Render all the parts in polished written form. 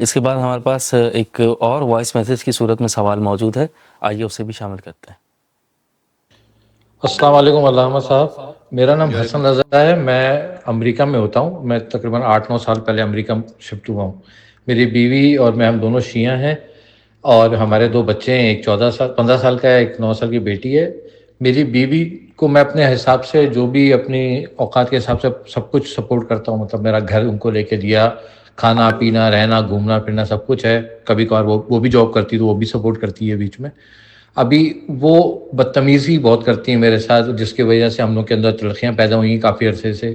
اس کے بعد ہمارے پاس ایک اور وائس میسیج کی صورت میں سوال موجود ہے، آئیے اسے بھی شامل کرتے ہیں۔ السلام علیکم علامہ صاحب، میرا نام جی وعلیکم حسن رضا ہے، میں امریکہ میں ہوتا ہوں۔ میں تقریباً 8-9 سال پہلے امریکہ شفٹ ہوا ہوں۔ میری بیوی اور میں ہم دونوں شیعہ ہیں، اور ہمارے 2 بچے ہیں، ایک 15 سال کا ہے، ایک 9 سال کی بیٹی ہے۔ میری بیوی کو میں اپنے حساب سے جو بھی اپنی اوقات کے حساب سے سب کچھ سپورٹ کرتا ہوں، مطلب میرا گھر ان کو لے کے دیا، کھانا پینا رہنا گھومنا پھرنا سب کچھ ہے۔ کبھی کبھار وہ بھی جاب کرتی تو وہ بھی سپورٹ کرتی ہے بیچ میں۔ ابھی وہ بدتمیزی بہت کرتی ہیں میرے ساتھ، جس کی وجہ سے ہم لوگ کے اندر تلخیاں پیدا ہوئی ہیں کافی عرصے سے،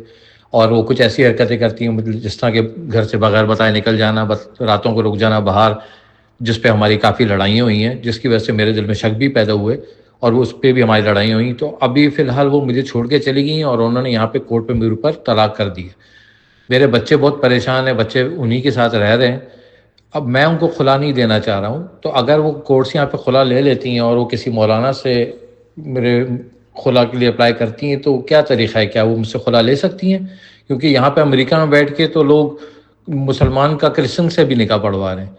اور وہ کچھ ایسی حرکتیں کرتی ہیں مطلب جس طرح کہ گھر سے بغیر بتائے نکل جانا، بس راتوں کو رک جانا باہر، جس پہ ہماری کافی لڑائیاں ہوئی ہیں، جس کی وجہ سے میرے دل میں شک بھی پیدا ہوئے، اور وہ اس پہ بھی ہماری لڑائیاں ہوئیں۔ تو ابھی فی الحال وہ مجھے چھوڑ کے چلی گئی ہیں، اور انہوں نے یہاں پہ کورٹ پہ میرے اوپر طلاق کر دی ہے۔ میرے بچے بہت پریشان ہیں، بچے انہی کے ساتھ رہ رہے ہیں۔ اب میں ان کو خلا نہیں دینا چاہ رہا ہوں، تو اگر وہ کورٹ سے یہاں پہ خلا لے لیتی ہیں اور وہ کسی مولانا سے میرے خلا کے لیے اپلائی کرتی ہیں، تو کیا طریقہ ہے؟ کیا وہ مجھ سے خلا لے سکتی ہیں؟ کیونکہ یہاں پہ امریکہ میں بیٹھ کے تو لوگ مسلمان کا کرسچن سے بھی نکاح پڑھوا رہے ہیں۔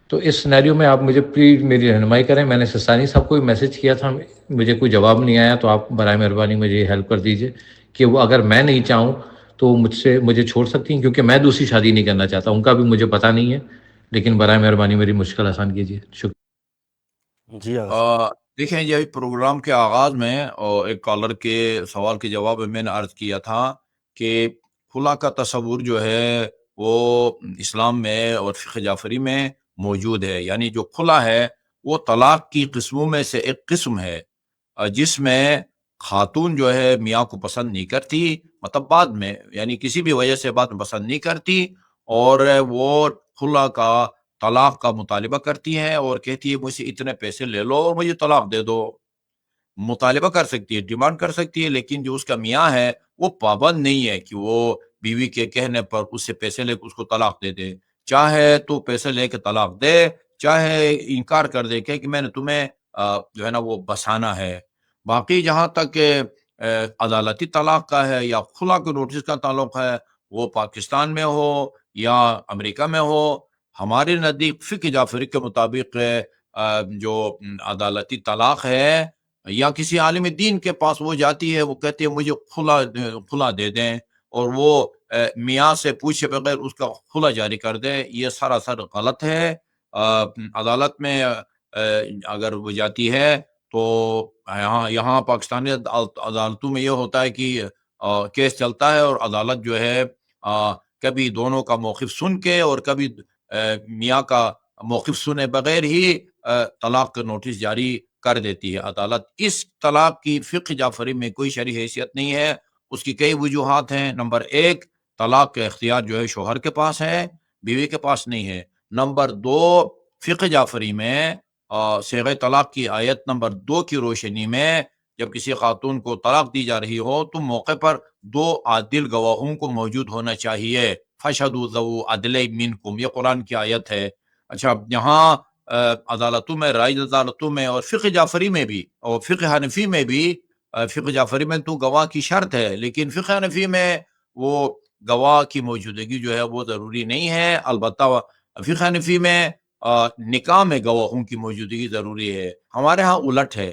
تو اس سینیریو میں آپ مجھے پلیز میری رہنمائی کریں۔ میں نے سستانی صاحب کو بھی میسج کیا تھا، مجھے کوئی جواب نہیں آیا، تو آپ برائے مہربانی مجھے ہیلپ کر دیجئے کہ وہ اگر میں نہیں چاہوں تو مجھے چھوڑ سکتی ہیں، کیونکہ میں دوسری شادی نہیں کرنا چاہتا، ان کا بھی مجھے پتہ نہیں ہے، لیکن برائے مہربانی میری مشکل آسان کیجیے، شکریہ۔ جی آغا صاحب۔ دیکھیں جی، پروگرام کے آغاز میں ایک کالر کے سوال کے جواب میں نے عرض کیا تھا کہ خلا کا تصور جو ہے وہ اسلام میں اور فقہ جعفری میں موجود ہے، یعنی جو خلا ہے وہ طلاق کی قسموں میں سے ایک قسم ہے، جس میں خاتون جو ہے میاں کو پسند نہیں کرتی، مطلب بعد میں یعنی کسی بھی وجہ سے بعد میں پسند نہیں کرتی، اور وہ خلا کا طلاق کا مطالبہ کرتی ہے اور کہتی ہے مجھ سے اتنے پیسے لے لو اور مجھے طلاق دے دو۔ مطالبہ کر سکتی ہے، ڈیمانڈ کر سکتی ہے، لیکن جو اس کا میاں ہے وہ پابند نہیں ہے کہ وہ بیوی کے کہنے پر اس سے پیسے لے کے اس کو طلاق دے دے۔ چاہے تو پیسے لے کے طلاق دے، چاہے انکار کر دے کہ میں نے تمہیں جو ہے نا وہ بسانا ہے۔ باقی جہاں تک عدالتی طلاق کا ہے یا خلا کے نوٹس کا تعلق ہے، وہ پاکستان میں ہو یا امریکہ میں ہو، ہمارے نزدیک فقہ جعفری کے مطابق جو عدالتی طلاق ہے، یا کسی عالم دین کے پاس وہ جاتی ہے، وہ کہتی ہے مجھے خلا دے دیں، اور وہ میاں سے پوچھے بغیر اس کا خلا جاری کر دے، یہ سراسر غلط ہے۔ عدالت میں اگر وہ جاتی ہے تو یہاں پاکستانی عدالتوں میں یہ ہوتا ہے کہ کیس چلتا ہے، اور عدالت جو ہے کبھی دونوں کا موقف سن کے اور کبھی میاں کا موقف سنے بغیر ہی طلاق کا نوٹس جاری کر دیتی ہے عدالت۔ اس طلاق کی فقہ جعفری میں کوئی شرعی حیثیت نہیں ہے۔ اس کی کئی وجوہات ہیں۔ نمبر 1، طلاق کا اختیار جو ہے شوہر کے پاس ہے، بیوی کے پاس نہیں ہے۔ نمبر 2، فقہ جعفری میں صیغہ طلاق کی آیت نمبر 2 کی روشنی میں جب کسی خاتون کو طلاق دی جا رہی ہو تو موقع پر 2 عادل گواہوں کو موجود ہونا چاہیے۔ فَشْهَدُوا ذَوُو عَدْلَيْنِ مِنْكُمْ، یہ قرآن کی آیت ہے۔ اچھا، یہاں عدالتوں میں، رائج عدالتوں میں اور فقہ جعفری میں بھی اور فقہ حنفی میں بھی، فقہ جعفری میں تو گواہ کی شرط ہے، لیکن فقہ حنفی میں وہ گواہ کی موجودگی جو ہے وہ ضروری نہیں ہے۔ البتہ فقہ حنفی میں نکاح میں گواہوں کی موجودگی ضروری ہے۔ ہمارے ہاں الٹ ہے،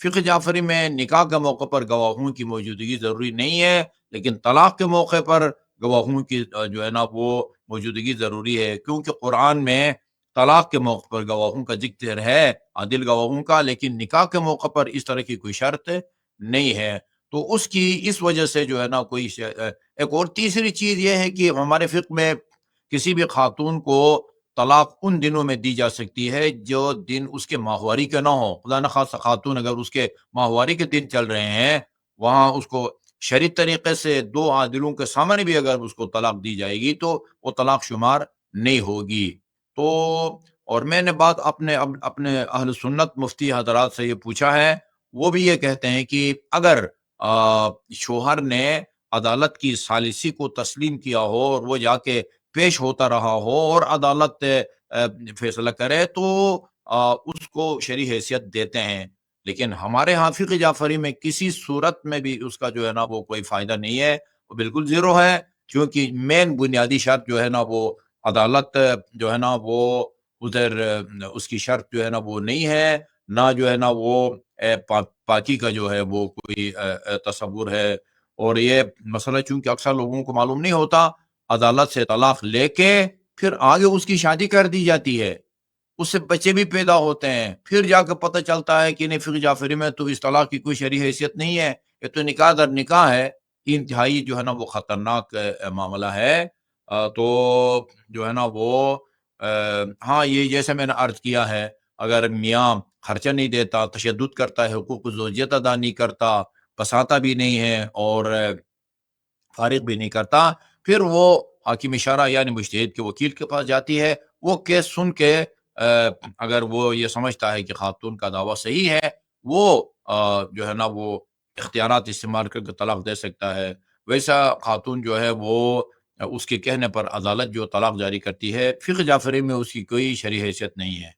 فقہ جعفری میں نکاح کے موقع پر گواہوں کی موجودگی ضروری نہیں ہے، لیکن طلاق کے موقع پر گواہوں کی جو ہے نا وہ موجودگی ضروری ہے، کیونکہ قرآن میں طلاق کے موقع پر گواہوں کا ذکر ہے، عادل گواہوں کا، لیکن نکاح کے موقع پر اس طرح کی کوئی شرط نہیں ہے۔ تو اس وجہ سے جو ہے نا کوئی ایک اور تیسری چیز یہ ہے کہ ہمارے فقہ میں کسی بھی خاتون کو طلاق ان دنوں میں دی جا سکتی ہے جو دن اس کے ماہواری کے نہ ہو۔ خدا نخواستہ خاتون اگر اس کے ماہواری کے دن چل رہے ہیں، وہاں اس کو شرعی طریقے سے 2 عادلوں کے سامنے بھی اگر اس کو طلاق دی جائے گی تو وہ طلاق شمار نہیں ہوگی۔ تو اور میں نے بات اپنے اہل سنت مفتی حضرات سے یہ پوچھا ہے، وہ بھی یہ کہتے ہیں کہ اگر شوہر نے عدالت کی ثالثی کو تسلیم کیا ہو اور وہ جا کے پیش ہوتا رہا ہو اور عدالت فیصلہ کرے تو اس کو شرعی حیثیت دیتے ہیں، لیکن ہمارے ہاں فقہ جعفری میں کسی صورت میں بھی اس کا جو ہے نا وہ کوئی فائدہ نہیں ہے، وہ بالکل زیرو ہے، کیونکہ مین بنیادی شرط جو ہے نا وہ عدالت جو ہے نا وہ ادھر اس کی شرط جو ہے نا وہ نہیں ہے، نہ جو ہے نا وہ پاکی کا جو ہے وہ کوئی تصور ہے. اور یہ مسئلہ چونکہ اکثر لوگوں کو معلوم نہیں ہوتا، عدالت سے طلاق لے کے پھر آگے اس کی شادی کر دی جاتی ہے، اس سے بچے بھی پیدا ہوتے ہیں، پھر جا کے پتہ چلتا ہے کہ نہیں فقہ جعفری میں تو اس طلاق کی کوئی شرعی حیثیت نہیں ہے، یہ تو نکاح در نکاح ہے. یہ انتہائی جو ہے نا وہ خطرناک معاملہ ہے. تو جو ہے نا وہ ہاں یہ جیسے میں نے عرض کیا ہے، اگر میاں خرچہ نہیں دیتا، تشدد کرتا ہے، حقوق زوجیت ادا نہیں کرتا، بساتا بھی نہیں ہے اور فارغ بھی نہیں کرتا، پھر وہ حاکم شرع یعنی مجتہد کے وکیل کے پاس جاتی ہے. وہ کیس سن کے اگر وہ یہ سمجھتا ہے کہ خاتون کا دعویٰ صحیح ہے، وہ جو ہے نا وہ اختیارات استعمال کر کے طلاق دے سکتا ہے. ویسا خاتون جو ہے وہ اس کے کہنے پر عدالت جو طلاق جاری کرتی ہے، فقہ جعفری میں اس کی کوئی شرعی حیثیت نہیں ہے.